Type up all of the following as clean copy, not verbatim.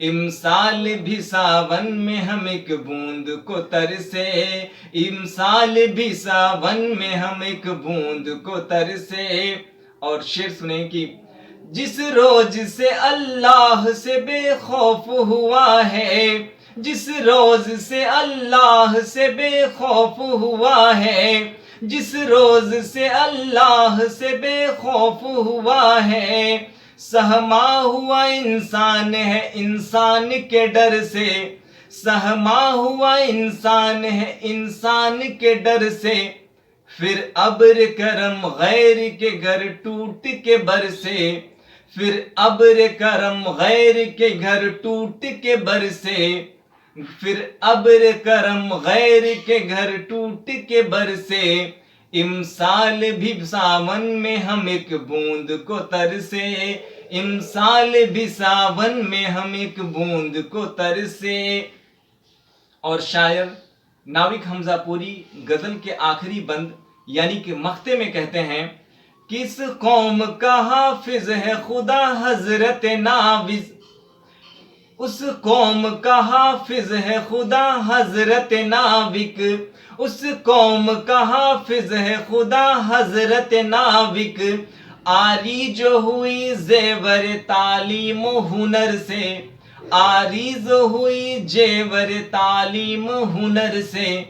امسال بھی ساون میں ہم ایک بوند کو ترسے، امسال بھی ساون میں ہم ایک بوند کو ترسے۔ اور شعر سنیں کہ جس روز سے اللہ سے بے خوف ہوا ہے، جس روز سے اللہ سے بے خوف ہوا ہے، جس روز سے اللہ سے بے خوف ہوا ہے، سہما ہوا انسان ہے انسان کے ڈر سے، سہما ہوا انسان ہے انسان کے ڈر سے، پھر ابر کرم غیر کے گھر ٹوٹ کے برسے، پھر ابر کرم غیر کے گھر ٹوٹ کے برسے، پھر ابر کرم غیر کے گھر ٹوٹ کے برسے، امسال بھی ساون میں ہم ایک بوند کو ترسے، امسال بھی ساون میں ہم ایک بوند کو ترسے۔ اور شاعر ناوک حمزہ پوری غزل کے آخری بند یعنی کہ مقطع میں کہتے ہیں، کس قوم کا حافظ ہے خدا حضرت ناوز، اس قوم کا حافظ ہے خدا حضرت ناوک، اس قوم کا حافظ ہے خدا حضرت ناوک، آری جو ہوئی زیور تعلیم و ہنر سے، آری جو ہوئی زیور تعلیم و ہنر سے،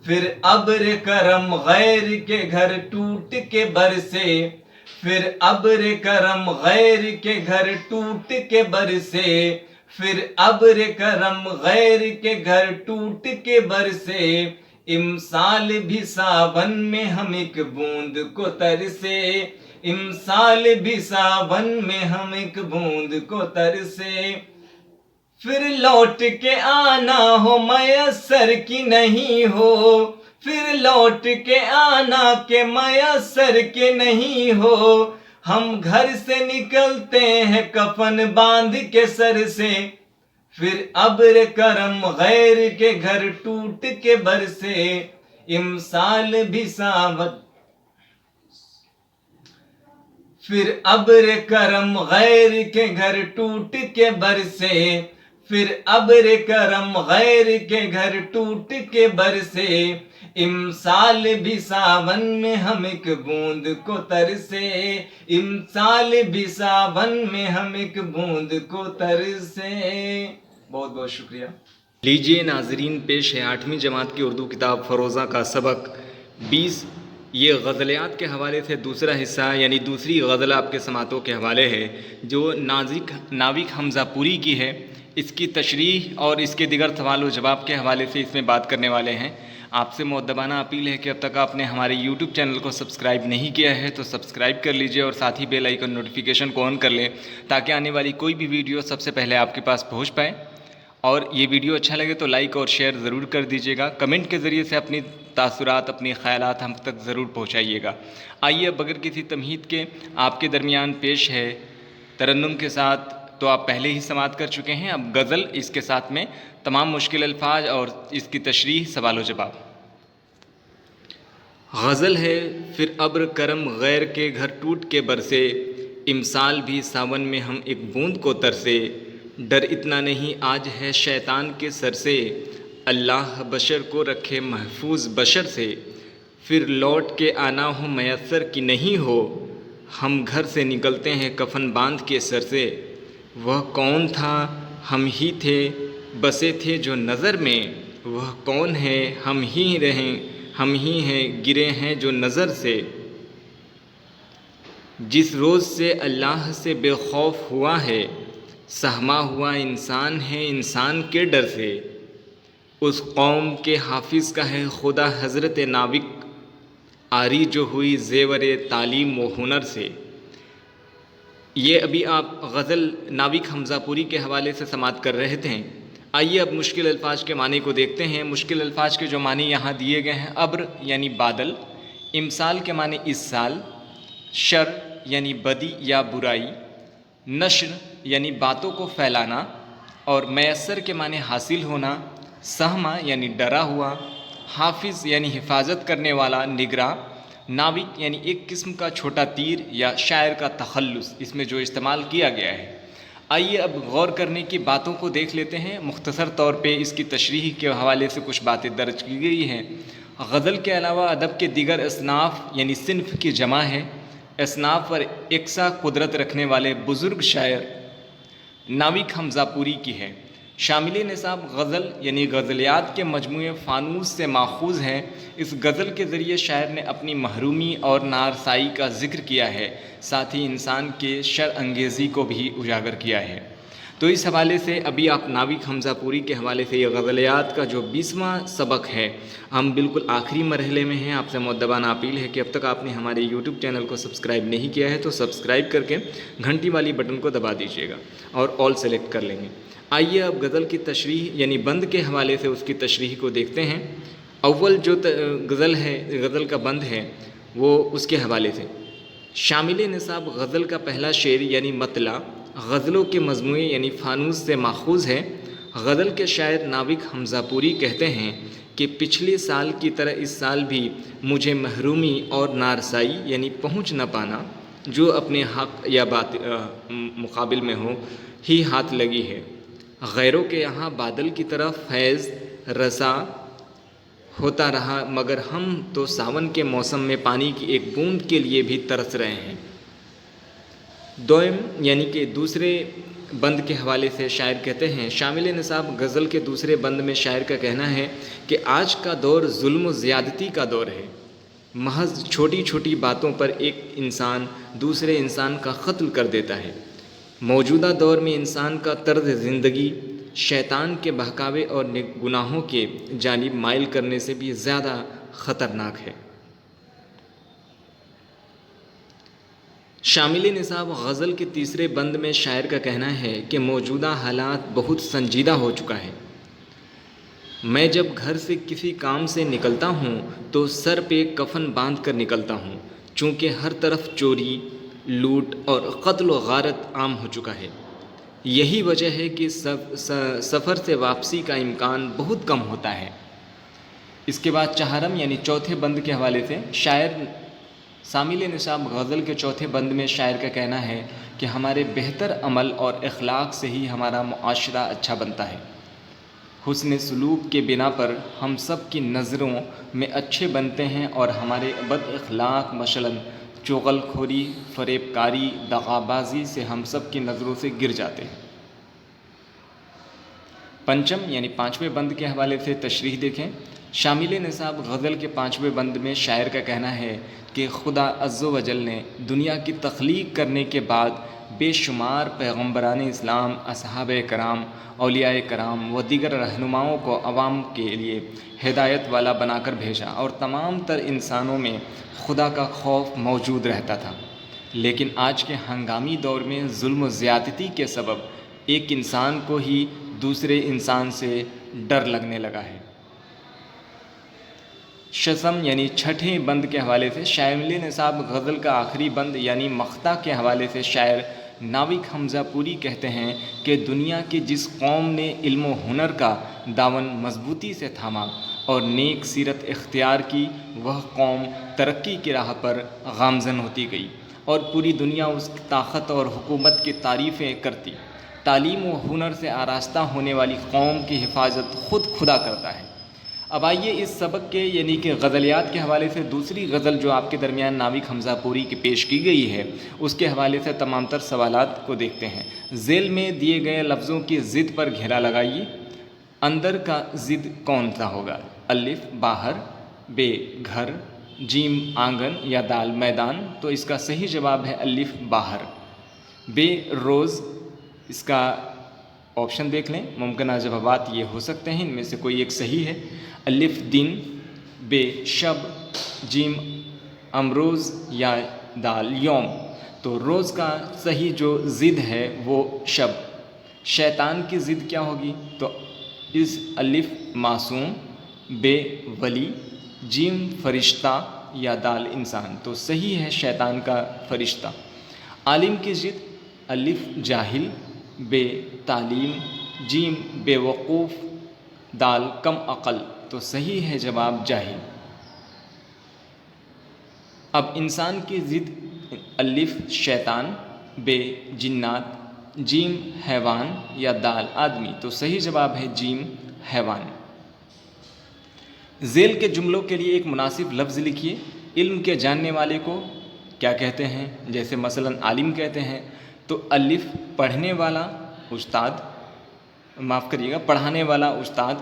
پھر ابر کرم غیر کے گھر ٹوٹ کے برسے، پھر ابر کرم غیر کے گھر ٹوٹ کے برسے، پھر ابر کرم غیر کے گھر ٹوٹ کے برسے، امسال بھی ساون میں ہم ایک بوند کو ترسے، امسال بھی ساون میں ہم ایک بوند کو ترسے، پھر لوٹ کے آنا ہو میسر کی نہیں ہو، پھر لوٹ کے آنا کے میسر کے نہیں ہو، ہم گھر سے نکلتے ہیں کفن باندھ کے سر سے، پھر ابر کرم غیر کے گھر ٹوٹ کے برسے، امسال بھی ساون، پھر ابر کرم غیر کے گھر ٹوٹ کے برسے، پھر ابر کرم غیر کے گھر ٹوٹ کے برسے، امسال بھی ساون میں ہم ایک بوند کو ترسے، امسال بھی ساون میں ہم ایک بوند کو ترسے۔ بہت بہت شکریہ۔ لیجیے ناظرین، پیش ہے 8ویں جماعت کی اردو کتاب فروزہ کا سبق 20۔ یہ غزلیات کے حوالے سے دوسرا حصہ یعنی دوسری غزل آپ کے سماعتوں کے حوالے ہے جو ناوک حمزہ پوری کی ہے۔ اس کی تشریح اور اس کے دیگر سوال و جواب کے حوالے سے اس میں بات کرنے والے ہیں۔ آپ سے مؤدبانہ اپیل ہے کہ اب تک آپ نے ہمارے یوٹیوب چینل کو سبسکرائب نہیں کیا ہے تو سبسکرائب کر لیجئے اور ساتھ ہی بیل آئیکن نوٹیفیکیشن کو آن کر لیں تاکہ آنے والی کوئی بھی ویڈیو سب سے پہلے آپ کے پاس پہنچ پائے۔ اور یہ ویڈیو اچھا لگے تو لائک اور شیئر ضرور کر دیجیے گا، کمنٹ کے ذریعے سے اپنی تاثرات، اپنے خیالات ہم تک ضرور پہنچائیے گا۔ آئیے اب بغیر کسی تمہید کے آپ کے درمیان پیش ہے ترنم کے ساتھ، تو آپ پہلے ہی سماعت کر چکے ہیں، اب غزل اس کے ساتھ میں تمام مشکل الفاظ اور اس کی تشریح، سوال و جواب۔ غزل ہے، پھر ابر کرم غیر کے گھر ٹوٹ کے برسے، امسال بھی ساون میں ہم ایک بوند کو ترسے، ڈر اتنا نہیں آج ہے شیطان کے سر سے، اللہ بشر کو رکھے محفوظ بشر سے، پھر لوٹ کے آنا ہو میسر کی نہیں ہو، ہم گھر سے نکلتے ہیں کفن باندھ کے سر سے، وہ کون تھا ہم ہی تھے بسے تھے جو نظر میں، وہ کون ہے ہم ہی رہیں ہم ہی ہیں گرے ہیں جو نظر سے، جس روز سے اللہ سے بے خوف ہوا ہے، سہما ہوا انسان ہے انسان کے ڈر سے، اس قوم کے حافظ کا ہے خدا حضرت ناوک، آری جو ہوئی زیور تعلیم و ہنر سے۔ یہ ابھی آپ غزل ناوک حمزہ پوری کے حوالے سے سماعت کر رہے تھے۔ آئیے اب مشکل الفاظ کے معنی کو دیکھتے ہیں۔ مشکل الفاظ کے جو معنی یہاں دیے گئے ہیں، ابر یعنی بادل، امسال کے معنی اس سال، شر یعنی بدی یا برائی، نشر یعنی باتوں کو پھیلانا، اور میسر کے معنی حاصل ہونا، سہما یعنی ڈرا ہوا، حافظ یعنی حفاظت کرنے والا، نگراں، ناوک یعنی ایک قسم کا چھوٹا تیر یا شاعر کا تخلص، اس میں جو استعمال کیا گیا ہے۔ آئیے اب غور کرنے کی باتوں کو دیکھ لیتے ہیں. مختصر طور پہ اس کی تشریح کے حوالے سے کچھ باتیں درج کی گئی ہیں. غزل کے علاوہ ادب کے دیگر اصناف یعنی صنف کی جمع ہے. اصناف پر یکساں قدرت رکھنے والے بزرگ شاعر ناوک حمزہ پوری کی ہے. شامل نصاب غزل یعنی غزلیات کے مجموعے فانوس سے ماخوذ ہیں. اس غزل کے ذریعے شاعر نے اپنی محرومی اور نارسائی کا ذکر کیا ہے، ساتھ ہی انسان کے شر انگیزی کو بھی اجاگر کیا ہے. تو اس حوالے سے ابھی آپ ناوک حمزہ پوری کے حوالے سے یہ غزلیات کا جو 20واں سبق ہے، ہم بالکل آخری مرحلے میں ہیں. آپ سے مؤدبانہ اپیل ہے کہ اب تک آپ نے ہمارے یوٹیوب چینل کو سبسکرائب نہیں کیا ہے تو سبسکرائب کر کے گھنٹی والی بٹن کو دبا دیجیے گا اور آل سلیکٹ کر لیں گے. آئیے اب غزل کی تشریح یعنی بند کے حوالے سے اس کی تشریح کو دیکھتے ہیں. اول جو غزل ہے، غزل کا بند ہے، وہ اس کے حوالے سے شامل نصاب غزل کا پہلا شعر یعنی مطلع غزلوں کے مجموعے یعنی فانوس سے ماخوذ ہے. غزل کے شاعر ناوک حمزہ پوری کہتے ہیں کہ پچھلے سال کی طرح اس سال بھی مجھے محرومی اور نارسائی یعنی پہنچ نہ پانا جو اپنے حق یا بات مقابل میں ہو ہی ہاتھ لگی ہے. غیروں کے یہاں بادل کی طرف فیض رسا ہوتا رہا، مگر ہم تو ساون کے موسم میں پانی کی ایک بوند کے لیے بھی ترس رہے ہیں. دوئم یعنی کہ دوسرے بند کے حوالے سے شاعر کہتے ہیں شامل نصاب غزل کے دوسرے بند میں شاعر کا کہنا ہے کہ آج کا دور ظلم و زیادتی کا دور ہے. محض چھوٹی چھوٹی باتوں پر ایک انسان دوسرے انسان کا قتل کر دیتا ہے. موجودہ دور میں انسان کا طرز زندگی شیطان کے بہکاوے اور گناہوں کے جانب مائل کرنے سے بھی زیادہ خطرناک ہے. شامل نصاب غزل کے تیسرے بند میں شاعر کا کہنا ہے کہ موجودہ حالات بہت سنجیدہ ہو چکا ہے. میں جب گھر سے کسی کام سے نکلتا ہوں تو سر پہ کفن باندھ کر نکلتا ہوں، چونکہ ہر طرف چوری، لوٹ اور قتل و غارت عام ہو چکا ہے. یہی وجہ ہے کہ سفر سے واپسی کا امکان بہت کم ہوتا ہے. اس کے بعد چہارم یعنی چوتھے بند کے حوالے سے شاعر شامل نصاب غزل کے چوتھے بند میں شاعر کا کہنا ہے کہ ہمارے بہتر عمل اور اخلاق سے ہی ہمارا معاشرہ اچھا بنتا ہے. حسن سلوک کے بنا پر ہم سب کی نظروں میں اچھے بنتے ہیں اور ہمارے بد اخلاق مثلاً چغل خوری، فریب کاری، دغابازی سے ہم سب کی نظروں سے گر جاتے ہیں. پنچم یعنی پانچویں بند کے حوالے سے تشریح دیکھیں. شامل نصاب غزل کے پانچویں بند میں شاعر کا کہنا ہے کہ خدا عز و جل نے دنیا کی تخلیق کرنے کے بعد بے شمار پیغمبران اسلام، اصحاب کرام، اولیاء کرام و دیگر رہنماؤں کو عوام کے لیے ہدایت والا بنا کر بھیجا اور تمام تر انسانوں میں خدا کا خوف موجود رہتا تھا. لیکن آج کے ہنگامی دور میں ظلم و زیادتی کے سبب ایک انسان کو ہی دوسرے انسان سے ڈر لگنے لگا ہے. ششم یعنی چھٹے بند کے حوالے سے شامل نصاب غزل کا آخری بند یعنی مقطع کے حوالے سے شاعر ناوک حمزہ پوری کہتے ہیں کہ دنیا کی جس قوم نے علم و ہنر کا دامن مضبوطی سے تھاما اور نیک سیرت اختیار کی، وہ قوم ترقی کی راہ پر گامزن ہوتی گئی اور پوری دنیا اس کی طاقت اور حکومت کی تعریفیں کرتی. تعلیم و ہنر سے آراستہ ہونے والی قوم کی حفاظت خود خدا کرتا ہے. اب آئیے اس سبق کے یعنی کہ غزلیات کے حوالے سے دوسری غزل جو آپ کے درمیان ناوک حمزہ پوری کی پیش کی گئی ہے اس کے حوالے سے تمام تر سوالات کو دیکھتے ہیں. ذیل میں دیے گئے لفظوں کی ضد پر گھیرا لگائیے. اندر کا ضد کون سا ہوگا؟ الف باہر، بے گھر، جیم آنگن یا دال میدان. تو اس کا صحیح جواب ہے الف باہر. بے روز، اس کا آپشن دیکھ لیں، ممکنہ جوابات یہ ہو سکتے ہیں، ان میں سے کوئی ایک صحیح ہے. الف دن، بے شب، جیم امروز یا دال یوم. تو روز کا صحیح جو ضد ہے وہ شب. شیطان کی ضد کیا ہوگی؟ تو اس الف معصوم، بے ولی، جیم فرشتہ یا دال انسان. تو صحیح ہے شیطان کا فرشتہ. عالم کی ضد الف جاہل، بے تعلیم، جیم بے وقوف، دال کم عقل. تو صحیح ہے جواب جاہل. اب انسان کی ضد الف شیطان، بے جنات، جیم حیوان یا دال آدمی؟ تو صحیح جواب ہے جیم حیوان۔ ذیل کے جملوں کے لیے ایک مناسب لفظ لکھیے۔ علم کے جاننے والے کو کیا کہتے ہیں؟ جیسے مثلاً عالم کہتے ہیں، تو الف پڑھنے والا استاد، معاف کریے گا پڑھانے والا استاد،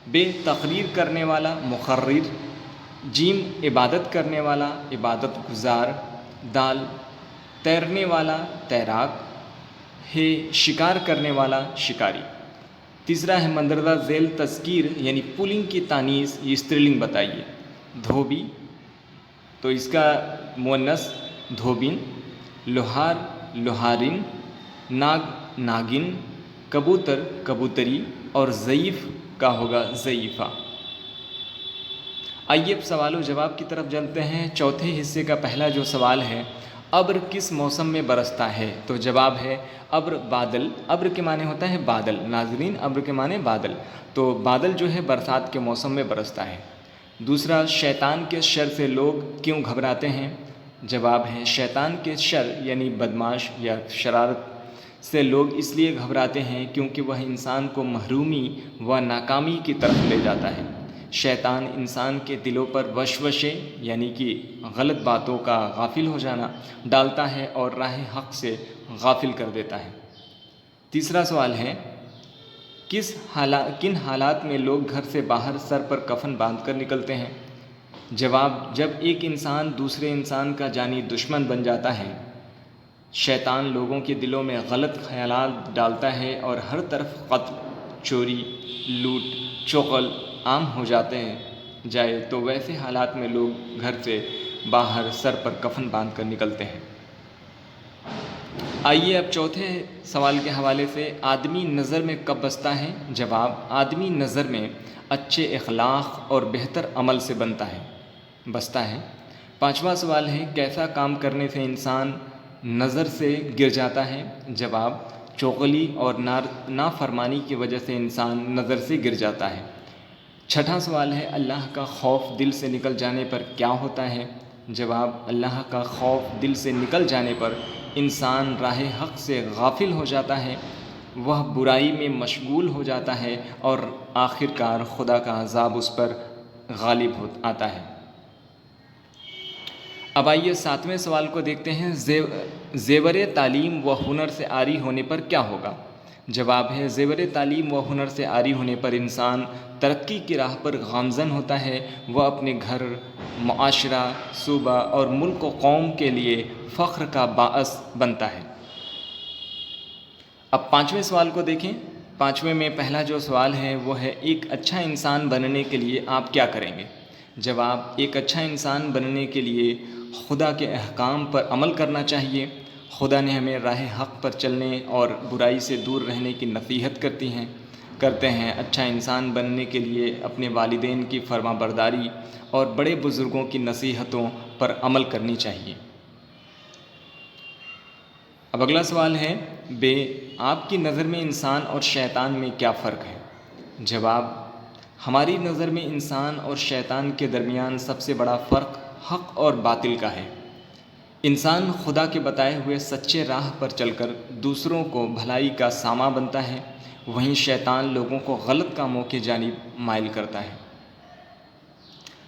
بے تقریر کرنے والا مقرر، جیم عبادت کرنے والا عبادت گزار، دال تیرنے والا تیراک، ہے شکار کرنے والا شکاری۔ تیسرا ہے مندرجہ ذیل تذکیر یعنی پولنگ کی تانیث، یہ استری لنگ بتائیے۔ دھوبی تو اس کا مؤنث دھوبن، لوہار لوہارن، ناگ ناگن، کبوتر کبوتری، اور ضعیف کا ہوگا ضعیفہ۔ آئیے اب سوال و جواب کی طرف چلتے ہیں۔ چوتھے حصے کا پہلا جو سوال ہے، ابر کس موسم میں برستا ہے؟ تو جواب ہے ابر بادل۔ ابر کے معنی ہوتا ہے بادل، ناظرین ابر کے معنی بادل، تو بادل جو ہے برسات کے موسم میں برستا ہے۔ دوسرا، شیطان کے شر سے لوگ کیوں گھبراتے ہیں؟ جواب ہے شیطان کے شر یعنی بدماش یا شرارت سے لوگ اس لیے گھبراتے ہیں کیونکہ وہ انسان کو محرومی و ناکامی کی طرف لے جاتا ہے۔ شیطان انسان کے دلوں پر وسوسے یعنی کہ غلط باتوں کا غافل ہو جانا ڈالتا ہے اور راہ حق سے غافل کر دیتا ہے۔ تیسرا سوال ہے، کن حالات میں لوگ گھر سے باہر سر پر کفن باندھ کر نکلتے ہیں؟ جواب، جب ایک انسان دوسرے انسان کا جانی دشمن بن جاتا ہے، شیطان لوگوں کے دلوں میں غلط خیالات ڈالتا ہے اور ہر طرف قتل، چوری، لوٹ، چغل عام ہو جائے تو ویسے حالات میں لوگ گھر سے باہر سر پر کفن باندھ کر نکلتے ہیں۔ آئیے اب چوتھے سوال کے حوالے سے، آدمی نظر میں کب بستا ہے؟ جواب، آدمی نظر میں اچھے اخلاق اور بہتر عمل سے بستا ہے۔ پانچواں سوال ہے، کیسا کام کرنے سے انسان نظر سے گر جاتا ہے؟ جواب، چغلی اور نافرمانی کی وجہ سے انسان نظر سے گر جاتا ہے۔ چھٹا سوال ہے، اللہ کا خوف دل سے نکل جانے پر کیا ہوتا ہے؟ جواب، اللہ کا خوف دل سے نکل جانے پر انسان راہ حق سے غافل ہو جاتا ہے، وہ برائی میں مشغول ہو جاتا ہے اور آخرکار خدا کا عذاب اس پر غالب آتا ہے۔ اب آئیے ساتویں سوال کو دیکھتے ہیں، زیور تعلیم و ہنر سے عاری ہونے پر کیا ہوگا؟ جواب ہے زیور تعلیم و ہنر سے عاری ہونے پر انسان ترقی کی راہ پر گامزن ہوتا ہے، وہ اپنے گھر، معاشرہ، صوبہ اور ملک و قوم کے لیے فخر کا باعث بنتا ہے۔ اب پانچویں سوال کو دیکھیں۔ پانچویں میں پہلا جو سوال ہے وہ ہے، ایک اچھا انسان بننے کے لیے آپ کیا کریں گے؟ جواب، ایک اچھا انسان بننے کے لیے خدا کے احکام پر عمل کرنا چاہیے۔ خدا نے ہمیں راہ حق پر چلنے اور برائی سے دور رہنے کی نصیحت کرتے ہیں۔ اچھا انسان بننے کے لیے اپنے والدین کی فرما برداری اور بڑے بزرگوں کی نصیحتوں پر عمل کرنی چاہیے۔ اب اگلا سوال ہے، آپ کی نظر میں انسان اور شیطان میں کیا فرق ہے؟ جواب، ہماری نظر میں انسان اور شیطان کے درمیان سب سے بڑا فرق حق اور باطل کا ہے۔ انسان خدا کے بتائے ہوئے سچے راہ پر چل کر دوسروں کو بھلائی کا ساماں بنتا ہے، وہیں شیطان لوگوں کو غلط کاموں کی جانب مائل کرتا ہے۔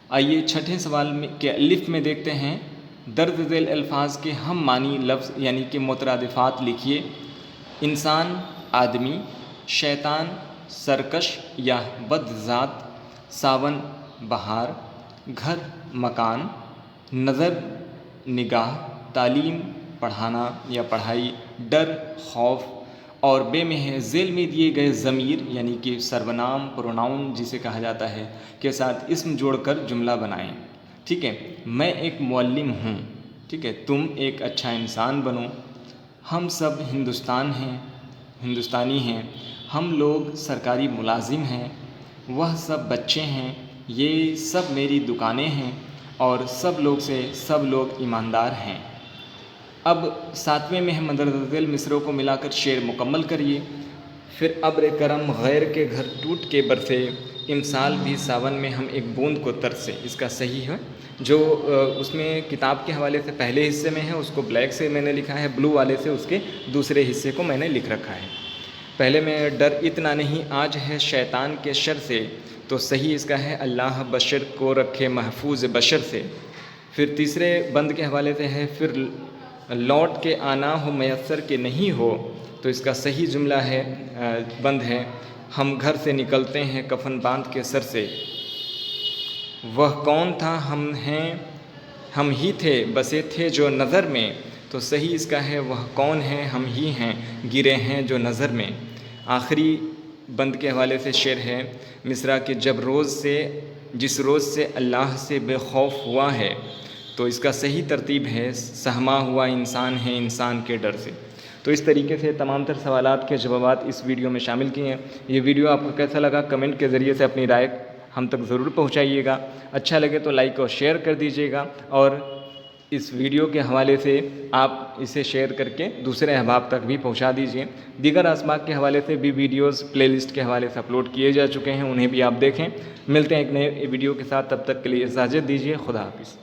آئیے چھٹے سوال کے الف میں دیکھتے ہیں، درج ذیل الفاظ کے ہم معنی لفظ یعنی کہ مترادفات لکھیے۔ انسان آدمی، شیطان سرکش یا بد ذات، ساون بہار، گھر مکان، نظر نگاہ، تعلیم پڑھانا یا پڑھائی، ڈر خوف، اور بے میں ہے ذیل میں دیے گئے ضمیر یعنی کہ سرونام پروناؤن جسے کہا جاتا ہے کے ساتھ اسم جوڑ کر جملہ بنائیں۔ ٹھیک ہے، میں ایک معلم ہوں، ٹھیک ہے، تم ایک اچھا انسان بنو، ہم سب ہندوستانی ہیں، ہم لوگ سرکاری ملازم ہیں، وہ سب بچے ہیں، یہ سب میری دکانیں ہیں، اور سب لوگ ایماندار ہیں۔ اب ساتویں میں مندرجہ ذیل مصرعوں کو ملا کر شعر مکمل کریے۔ پھر ابر کرم غیر کے گھر ٹوٹ کے برسے، امسال بھی ساون میں ہم ایک بوند کو ترسے، اس کا صحیح ہے جو اس میں کتاب کے حوالے سے پہلے حصے میں ہے اس کو بلیک سے میں نے لکھا ہے، بلو والے سے اس کے دوسرے حصے کو میں نے لکھ رکھا ہے۔ پہلے میں ڈر اتنا نہیں آج ہے شیطان کے شر سے، تو صحیح اس کا ہے اللہ بشر کو رکھے محفوظ بشر سے۔ پھر تیسرے بند کے حوالے سے ہے پھر لوٹ کے آنا ہو میسر کہ نہیں ہو، تو اس کا صحیح جملہ ہے بند ہے ہم گھر سے نکلتے ہیں کفن باندھ کے سر سے، وہ کون تھا ہم ہی تھے بسے تھے جو نظر میں، تو صحیح اس کا ہے وہ کون ہے ہم ہی ہیں گرے ہیں جو نظر میں۔ آخری بند کے حوالے سے شعر ہے مصرع کہ جس روز سے اللہ سے بے خوف ہوا ہے، تو اس کا صحیح ترتیب ہے سہما ہوا انسان ہے انسان کے ڈر سے۔ تو اس طریقے سے تمام تر سوالات کے جوابات اس ویڈیو میں شامل کیے ہیں۔ یہ ویڈیو آپ کو کیسا لگا کمنٹ کے ذریعے سے اپنی رائے ہم تک ضرور پہنچائیے گا، اچھا لگے تو لائک اور شیئر کر دیجیے گا، اور اس ویڈیو کے حوالے سے آپ اسے شیئر کر کے دوسرے احباب تک بھی پہنچا دیجیے۔ دیگر اسباق کے حوالے سے بھی ویڈیوز پلے لسٹ کے حوالے سے اپلوڈ کیے جا چکے ہیں، انہیں بھی آپ دیکھیں۔ ملتے ہیں ایک نئے ویڈیو کے ساتھ، تب تک کے لیے اجازت دیجیے، خدا حافظ۔